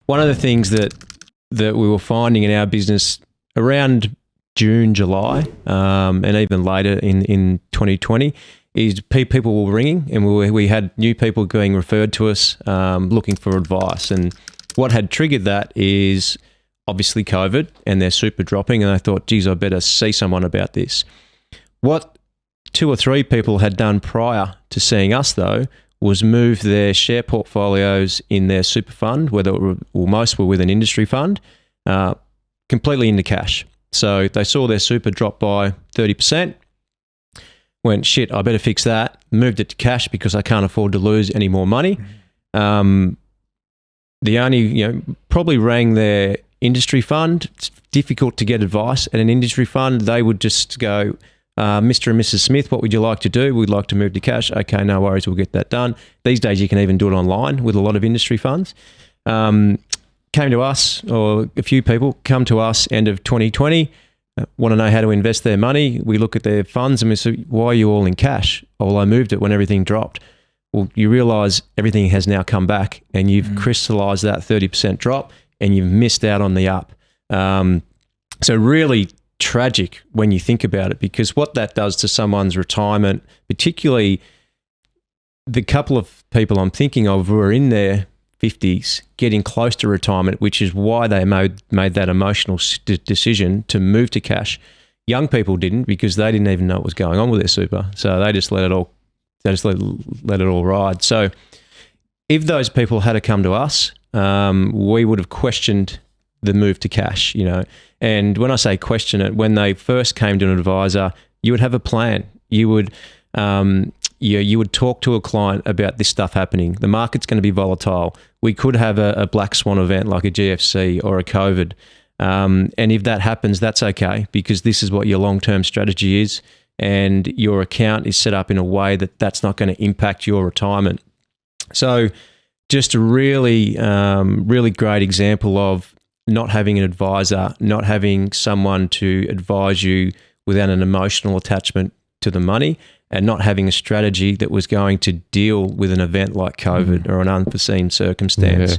one of the things that we were finding in our business around June, July, and even later in 2020 is people were ringing, and we had new people being referred to us looking for advice. And what had triggered that is obviously COVID and their super dropping, and I thought, geez, I better see someone about this. What 2 or 3 people had done prior to seeing us, though, was move their share portfolios in their super fund, most were with an industry fund, completely into cash. So they saw their super drop by 30%, went, shit, I better fix that, moved it to cash because I can't afford to lose any more money. Probably rang their industry fund. It's difficult to get advice at an industry fund. They would just go, Mr. and Mrs. Smith, what would you like to do? We'd like to move to cash. Okay, no worries, we'll get that done. These days you can even do it online with a lot of industry funds. Came to us, or a few people come to us end of 2020, want to know how to invest their money. We look at their funds and we say, why are you all in cash? Oh, well, I moved it when everything dropped. Well, you realise everything has now come back and you've crystallised that 30% drop and you've missed out on the up. So really tragic when you think about it, because what that does to someone's retirement, particularly the couple of people I'm thinking of who are in their 50s, getting close to retirement, which is why they made that emotional decision to move to cash. Young people didn't, because they didn't even know what was going on with their super, so they just let it all ride. So if those people had to come to us, we would have questioned the move to cash, And when I say question it, when they first came to an advisor, you would have a plan. You would you would talk to a client about this stuff happening. The market's going to be volatile. We could have a black swan event like a GFC or a COVID. And if that happens, that's okay, because this is what your long-term strategy is, and your account is set up in a way that that's not going to impact your retirement. So just a really, really great example of not having an advisor, not having someone to advise you without an emotional attachment to the money, and not having a strategy that was going to deal with an event like COVID or an unforeseen circumstance.